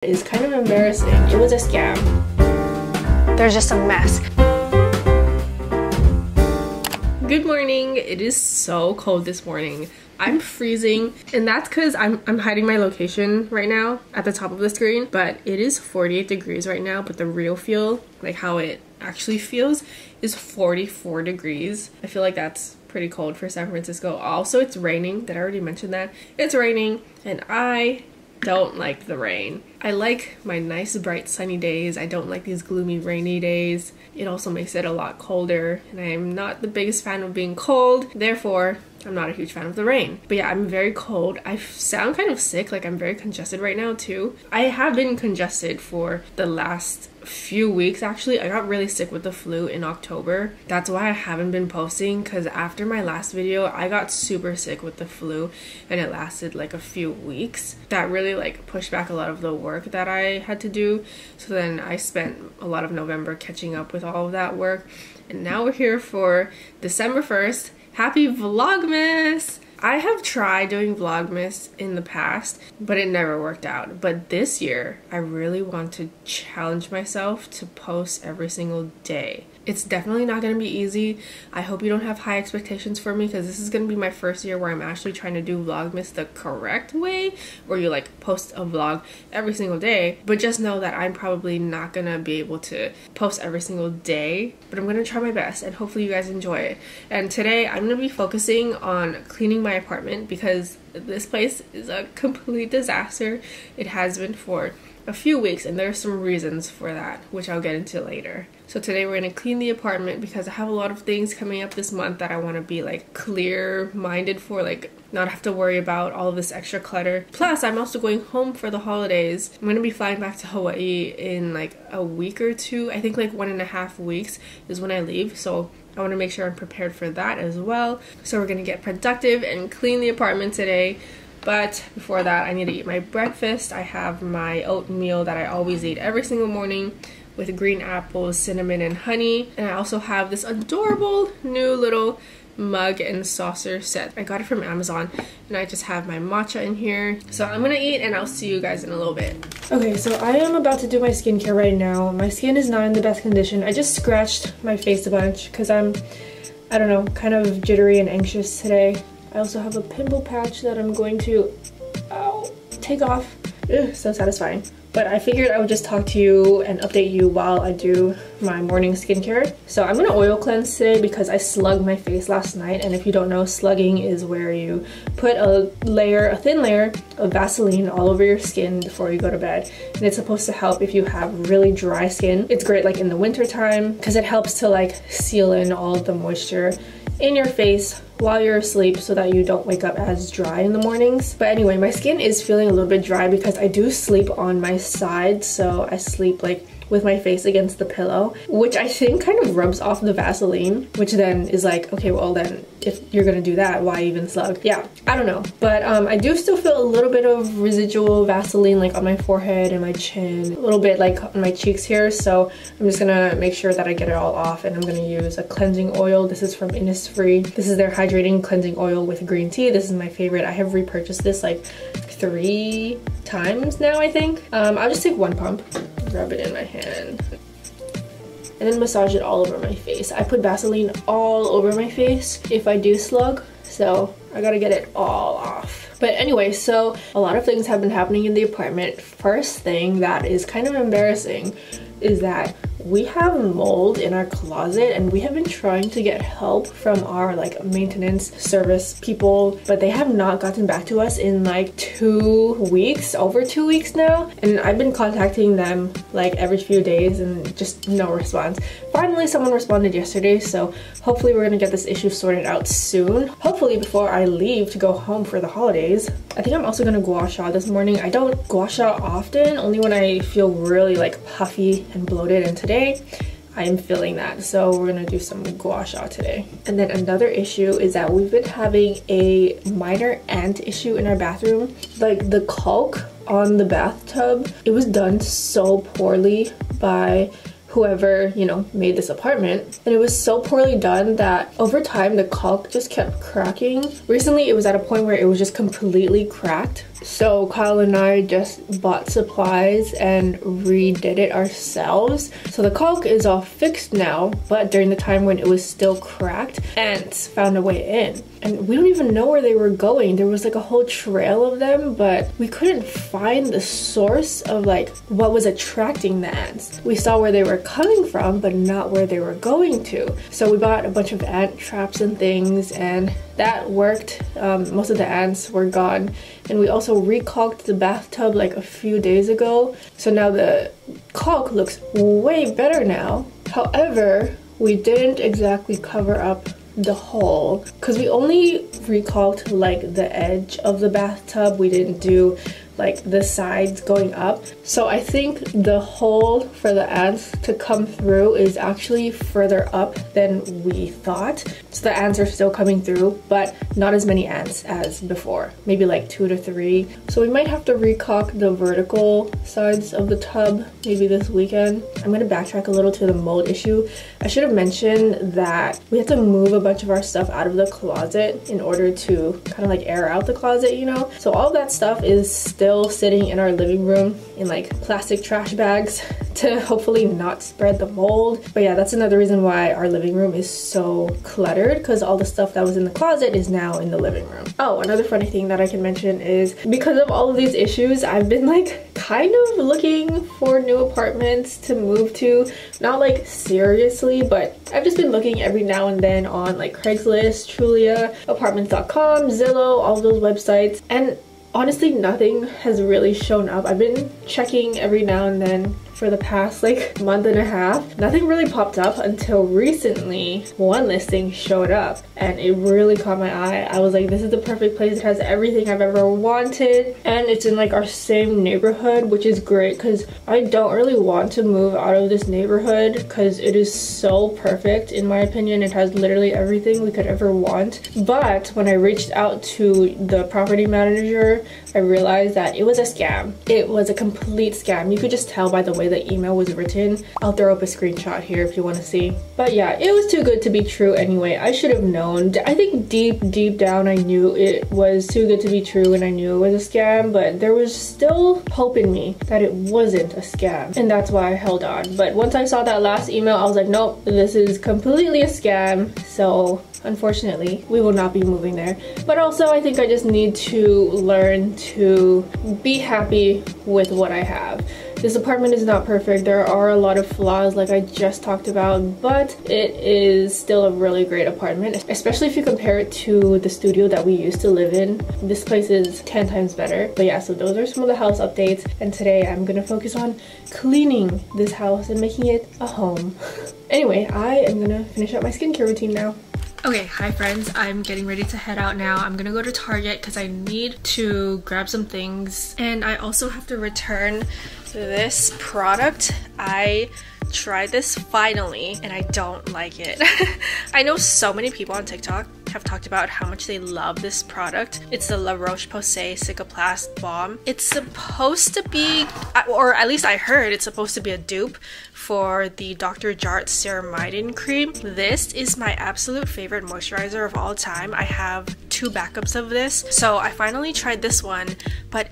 Is kind of embarrassing. It was a scam. There's just a mess. Good morning. It is so cold this morning. I'm freezing, and that's because I'm hiding my location right now at the top of the screen, but it is 48 degrees right now, but the real feel, like how it actually feels, is 44 degrees. I feel like that's pretty cold for San Francisco. Also, it's raining. Did I already mention that? It's raining, and I don't like the rain. I like my nice bright sunny days. I don't like these gloomy rainy days. It also makes it a lot colder, and I'm not the biggest fan of being cold. Therefore, I'm not a huge fan of the rain. But yeah, I'm very cold. I sound kind of sick, like I'm very congested right now too. I have been congested for the last few weeks actually. I got really sick with the flu in October. That's why I haven't been posting, because after my last video I got super sick with the flu and it lasted like a few weeks. That really like pushed back a lot of the work that I had to do. So then I spent a lot of November catching up with all of that work, and now we're here for December 1st. Happy Vlogmas! I have tried doing Vlogmas in the past, but it never worked out. But this year, I really want to challenge myself to post every single day. It's definitely not going to be easy. I hope you don't have high expectations for me, because this is going to be my first year where I'm actually trying to do Vlogmas the correct way, where you like post a vlog every single day. But just know that I'm probably not going to be able to post every single day, but I'm going to try my best, and hopefully you guys enjoy it. And today I'm going to be focusing on cleaning my apartment, because this place is a complete disaster. It has been for a few weeks, and there's some reasons for that, which I'll get into later. So today we're gonna clean the apartment, because I have a lot of things coming up this month that I want to be like clear-minded for, like not have to worry about all of this extra clutter. Plus, I'm also going home for the holidays. I'm gonna be flying back to Hawaii in like a week or two. I think like 1.5 weeks is when I leave, so I want to make sure I'm prepared for that as well. So we're gonna get productive and clean the apartment today. But before that, I need to eat my breakfast. I have my oatmeal that I always eat every single morning with green apples, cinnamon, and honey. And I also have this adorable new little mug and saucer set. I got it from Amazon, and I just have my matcha in here. So I'm gonna eat, and I'll see you guys in a little bit. Okay, so I am about to do my skincare right now. My skin is not in the best condition. I just scratched my face a bunch because I don't know, kind of jittery and anxious today. I also have a pimple patch that I'm going to take off. Ugh, so satisfying. But I figured I would just talk to you and update you while I do my morning skincare. So I'm gonna oil cleanse today because I slugged my face last night. And if you don't know, slugging is where you put a thin layer of Vaseline all over your skin before you go to bed. And it's supposed to help if you have really dry skin. It's great like in the winter time because it helps to like seal in all of the moisture in your face while you're asleep so that you don't wake up as dry in the mornings. But anyway, my skin is feeling a little bit dry because I do sleep on my side, so I sleep like with my face against the pillow, which I think kind of rubs off the Vaseline, which then is like, okay, well then if you're gonna do that, why even slug? Yeah, I don't know. But I do still feel a little bit of residual Vaseline like on my forehead and my chin, a little bit like on my cheeks here. So I'm just gonna make sure that I get it all off, and I'm gonna use a cleansing oil. This is from Innisfree. This is their hydrating cleansing oil with green tea. This is my favorite. I have repurchased this like 3 times now, I think. I'll just take 1 pump, rub it in my hand, and then massage it all over my face. I put Vaseline all over my face if I do slug, so I gotta get it all off. But anyway, so a lot of things have been happening in the apartment. First thing that is kind of embarrassing is that we have mold in our closet, and we have been trying to get help from our like maintenance service people, but they have not gotten back to us in like 2 weeks, over 2 weeks now. And I've been contacting them like every few days and just no response. Finally, someone responded yesterday, so hopefully we're gonna get this issue sorted out soon. Hopefully before I leave to go home for the holidays. I think I'm also gonna gua sha this morning. I don't gua sha often, only when I feel really like puffy and bloated, and today I am feeling that, so we're gonna do some gua sha today. And then another issue is that we've been having a minor ant issue in our bathroom. Like the caulk on the bathtub, it was done so poorly by whoever, you know, made this apartment. And it was so poorly done that over time the caulk just kept cracking. Recently it was at a point where it was just completely cracked. So Kyle and I just bought supplies and redid it ourselves. So the caulk is all fixed now, but during the time when it was still cracked, ants found a way in. And we don't even know where they were going. There was like a whole trail of them, but we couldn't find the source of like what was attracting the ants. We saw where they were coming from, but not where they were going to. So we bought a bunch of ant traps and things, and that worked. Most of the ants were gone. And we also re-caulked the bathtub like a few days ago. So now the caulk looks way better now. However, we didn't exactly cover up the hole because we only re-caulked like the edge of the bathtub. We didn't do like the sides going up. So I think the hole for the ants to come through is actually further up than we thought. So the ants are still coming through, but not as many ants as before. Maybe like 2 to 3. So we might have to re-caulk the vertical sides of the tub maybe this weekend. I'm gonna backtrack a little to the mold issue. I should have mentioned that we had to move a bunch of our stuff out of the closet in order to kind of like air out the closet, you know? So all that stuff is still sitting in our living room in like plastic trash bags to hopefully not spread the mold. But yeah, that's another reason why our living room is so cluttered, because all the stuff that was in the closet is now in the living room. Oh, another funny thing that I can mention is because of all of these issues, I've been like kind of looking for new apartments to move to. Not like seriously, but I've just been looking every now and then on like Craigslist, Trulia, apartments.com, Zillow, all those websites, and honestly nothing has really shown up. I've been checking every now and then for the past like month and a half. Nothing really popped up until recently. One listing showed up and it really caught my eye. I was like, this is the perfect place. It has everything I've ever wanted, and it's in like our same neighborhood, which is great because I don't really want to move out of this neighborhood because it is so perfect in my opinion. It has literally everything we could ever want. But when I reached out to the property manager, I realized that it was a scam. It was a complete scam. You could just tell by the way the email was written. I'll throw up a screenshot here if you want to see. But yeah, it was too good to be true anyway. I should have known. I think deep down I knew it was too good to be true and I knew it was a scam, but there was still hope in me that it wasn't a scam, and that's why I held on. But once I saw that last email, I was like, nope, this is completely a scam. So unfortunately, we will not be moving there. But also, I think I just need to learn to be happy with what I have. This apartment is not perfect. There are a lot of flaws like I just talked about, but it is still a really great apartment, especially if you compare it to the studio that we used to live in. This place is 10 times better. But yeah, so those are some of the house updates, and today I'm gonna focus on cleaning this house and making it a home. Anyway, I am gonna finish up my skincare routine now. Okay, hi friends, I'm getting ready to head out now. I'm gonna go to Target because I need to grab some things, and I also have to return this product. I tried this finally and I don't like it. I know so many people on TikTok have talked about how much they love this product. It's the La Roche-Posay Cicaplast Balm. It's supposed to be, or at least I heard it's supposed to be a dupe for the Dr. Jart Ceramidin Cream. This is my absolute favorite moisturizer of all time. I have 2 backups of this. So I finally tried this one, but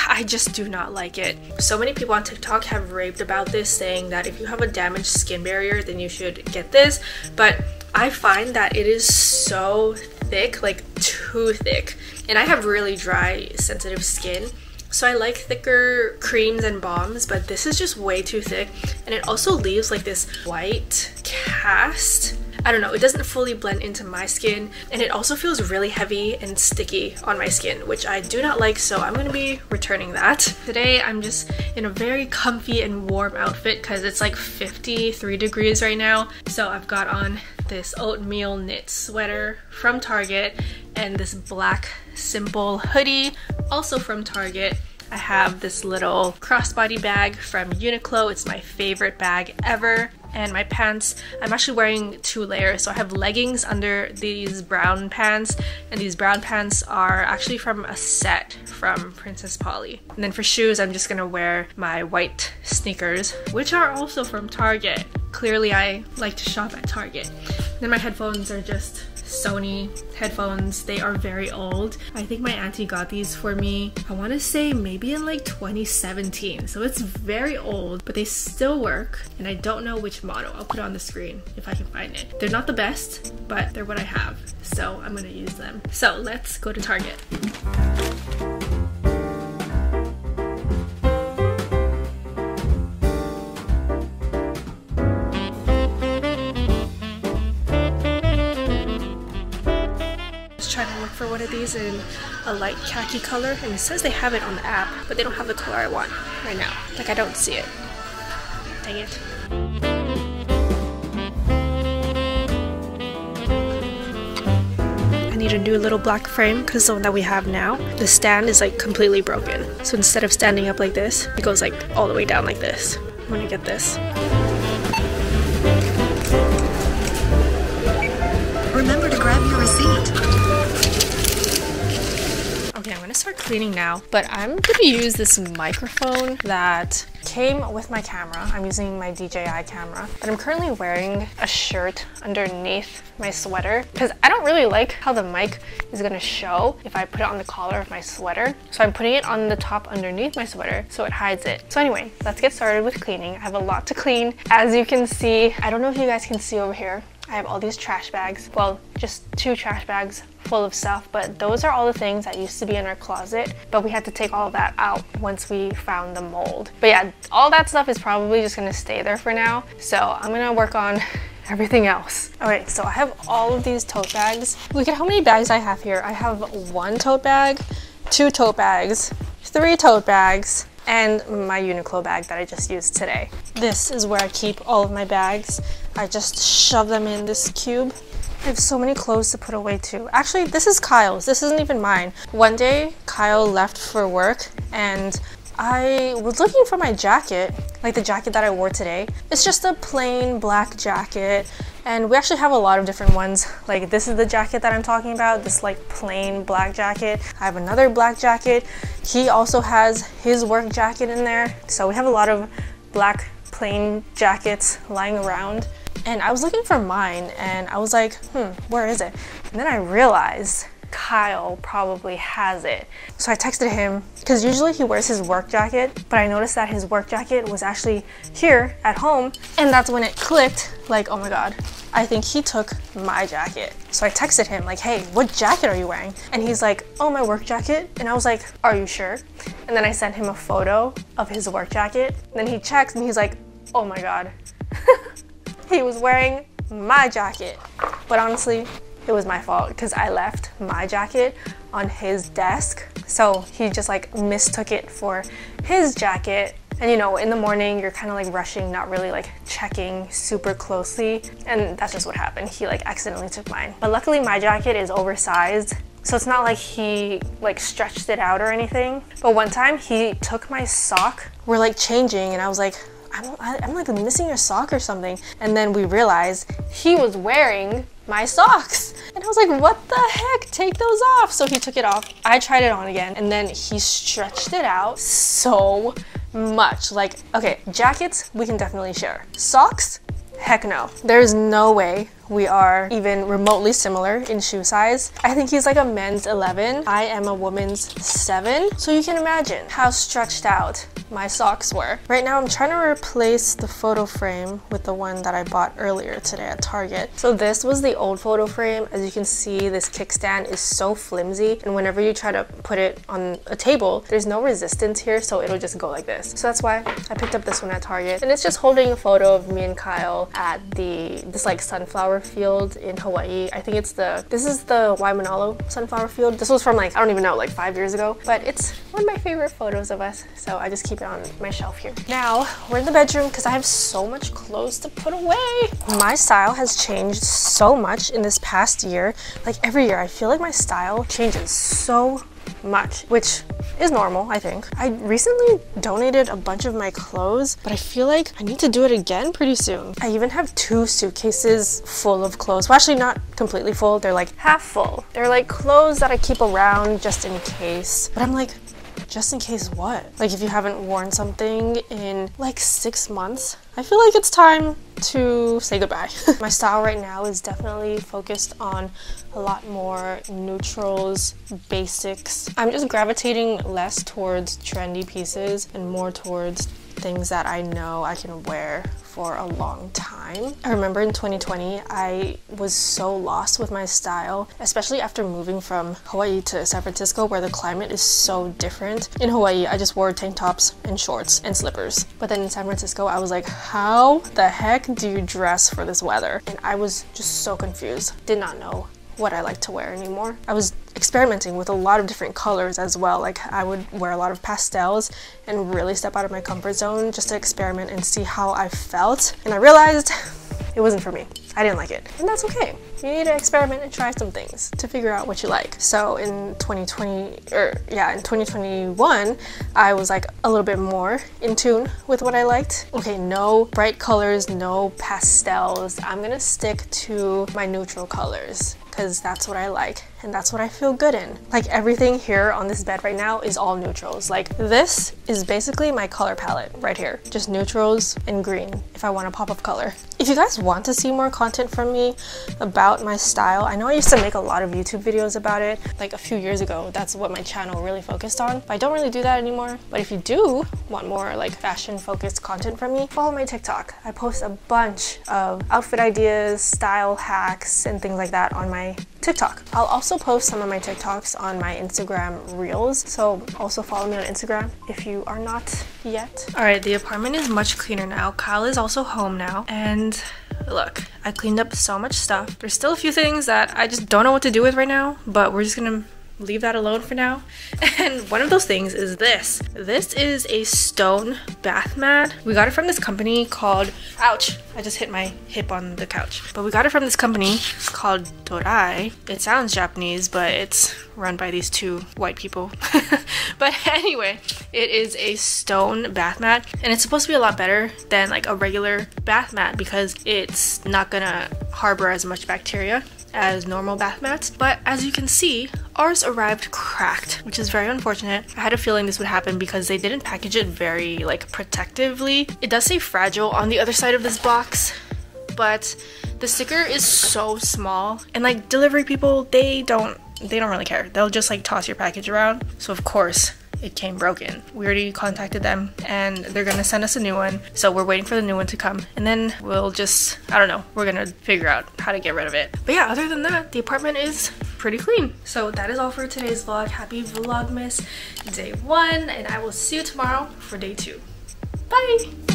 I just do not like it. So many people on TikTok have raved about this, saying that if you have a damaged skin barrier, then you should get this. But I find that it is so thick, like too thick. And I have really dry, sensitive skin. So I like thicker creams and balms, but this is just way too thick. And it also leaves like this white cast. I don't know, it doesn't fully blend into my skin, and it also feels really heavy and sticky on my skin, which I do not like, so I'm gonna be returning that. Today I'm just in a very comfy and warm outfit because it's like 53 degrees right now. So I've got on this oatmeal knit sweater from Target and this black simple hoodie, also from Target. I have this little crossbody bag from Uniqlo. It's my favorite bag ever. And my pants, I'm actually wearing 2 layers. So I have leggings under these brown pants, and these brown pants are actually from a set from Princess Polly. And then for shoes, I'm just gonna wear my white sneakers, which are also from Target. Clearly I like to shop at Target. Then my headphones are just Sony headphones. They are very old. I think my auntie got these for me, I want to say maybe in like 2017. So it's very old, but they still work. And I don't know which model. I'll put it on the screen if I can find it. They're not the best, but they're what I have. So I'm gonna use them. So let's go to Target. Trying to look for one of these in a light khaki color, and it says they have it on the app, but they don't have the color I want right now. Like, I don't see it. Dang it. I need a new little black frame because the one that we have now, the stand is like completely broken. So instead of standing up like this, it goes like all the way down like this. I'm gonna get this. Remember to grab your receipt. Okay, I'm gonna start cleaning now, but I'm gonna use this microphone that came with my camera. I'm using my DJI camera, but I'm currently wearing a shirt underneath my sweater because I don't really like how the mic is gonna show if I put it on the collar of my sweater. So I'm putting it on the top underneath my sweater so it hides it. So anyway, let's get started with cleaning. I have a lot to clean. As you can see, I don't know if you guys can see over here, I have all these trash bags. Well, just 2 trash bags full of stuff, but those are all the things that used to be in our closet, but we had to take all of that out once we found the mold. But yeah, all that stuff is probably just gonna stay there for now. So I'm gonna work on everything else. Okay, so I have all of these tote bags. Look at how many bags I have here. I have 1 tote bag, 2 tote bags, 3 tote bags, and my Uniqlo bag that I just used today. This is where I keep all of my bags. I just shove them in this cube. I have so many clothes to put away too. Actually, this is Kyle's. This isn't even mine. One day, Kyle left for work and I was looking for my jacket, like the jacket that I wore today. It's just a plain black jacket, and we actually have a lot of different ones. Like, this is the jacket that I'm talking about, this like plain black jacket. I have another black jacket. He also has his work jacket in there. So we have a lot of black plain jackets lying around. And I was looking for mine and I was like, where is it? And then I realized Kyle probably has it. So I texted him, because usually he wears his work jacket, but I noticed that his work jacket was actually here at home, and that's when it clicked, like, oh my god, I think he took my jacket. So I texted him like, hey, what jacket are you wearing? And he's like, oh, my work jacket. And I was like, are you sure? And then I sent him a photo of his work jacket. And then he checks and he's like, oh my god. He was wearing my jacket. But honestly, it was my fault because I left my jacket on his desk. So he just like mistook it for his jacket. And you know, in the morning, you're kind of like rushing, not really like checking super closely. And that's just what happened. He like accidentally took mine. But luckily my jacket is oversized, so it's not like he like stretched it out or anything. But one time he took my sock. We're like changing and I was like, I'm like missing your sock or something. And then we realized he was wearing my socks. And I was like, what the heck? Take those off. So he took it off. I tried it on again and then he stretched it out so much. Like, okay, jackets, we can definitely share. Socks? Heck no. There's no way we are even remotely similar in shoe size. I think he's like a men's 11. I am a woman's 7. So you can imagine how stretched out my socks were. Right now I'm trying to replace the photo frame with the one that I bought earlier today at Target. So this was the old photo frame. As you can see, this kickstand is so flimsy, and whenever you try to put it on a table, there's no resistance here, so it'll just go like this. So that's why I picked up this one at Target, and it's just holding a photo of me and Kyle at this like sunflower field in Hawaii. I think it's this is the Waimanalo sunflower field. This was from like, I don't even know, like 5 years ago, but it's one of my favorite photos of us, so I just keep it on my shelf here. Now we're in the bedroom because I have so much clothes to put away. My style has changed so much in this past year. Like every year I feel like my style changes so much, which is normal, I think. I recently donated a bunch of my clothes, but I feel like I need to do it again pretty soon. I even have 2 suitcases full of clothes. Well, actually not completely full, they're like half full. They're like clothes that I keep around just in case. But I'm like, just in case what? Like if you haven't worn something in like 6 months, I feel like it's time to say goodbye. My style right now is definitely focused on a lot more neutrals, basics. I'm just gravitating less towards trendy pieces and more towards things that I know I can wear for a long time. I remember in 2020, I was so lost with my style, especially after moving from Hawaii to San Francisco, where the climate is so different. In Hawaii, I just wore tank tops and shorts and slippers. But then in San Francisco, I was like, how the heck do you dress for this weather? And I was just so confused. Did not know what I like to wear anymore. I was experimenting with a lot of different colors as well. Like I would wear a lot of pastels and really step out of my comfort zone just to experiment and see how I felt. And I realized it wasn't for me. I didn't like it. And that's okay. You need to experiment and try some things to figure out what you like. So in 2021, I was like a little bit more in tune with what I liked. Okay, no bright colors, no pastels. I'm gonna stick to my neutral colors, because that's what I like and that's what I feel good in. Like everything here on this bed right now is all neutrals. Like this is basically my color palette right here. Just neutrals and green if I want a pop of color. If you guys want to see more content from me about my style, I know I used to make a lot of YouTube videos about it. Like a few years ago, that's what my channel really focused on. But I don't really do that anymore. But if you do want more like fashion focused content from me, follow my TikTok. I post a bunch of outfit ideas, style hacks, and things like that on my TikTok. I'll also post some of my TikToks on my Instagram Reels, so also follow me on Instagram if you are not yet. Alright, the apartment is much cleaner now. Kyle is also home now, and look, I cleaned up so much stuff. There's still a few things that I just don't know what to do with right now, but we're just gonna leave that alone for now. And one of those things is this. This is a stone bath mat. We got it from this company called, ouch, I just hit my hip on the couch. But we got it from this company called Torai. It sounds Japanese, but it's run by these two white people. But anyway, it is a stone bath mat, and it's supposed to be a lot better than like a regular bath mat because it's not gonna harbor as much bacteria as normal bath mats. But as you can see, ours arrived cracked, which is very unfortunate. I had a feeling this would happen because they didn't package it very like protectively. It does say fragile on the other side of this box, but the sticker is so small, and like delivery people, they don't really care. They'll just like toss your package around. So of course it came broken. We already contacted them and they're gonna send us a new one. So we're waiting for the new one to come, and then we'll just, I don't know, we're gonna figure out how to get rid of it. But yeah, other than that, the apartment is pretty clean. So that is all for today's vlog. Happy Vlogmas day 1, and I will see you tomorrow for day 2. Bye!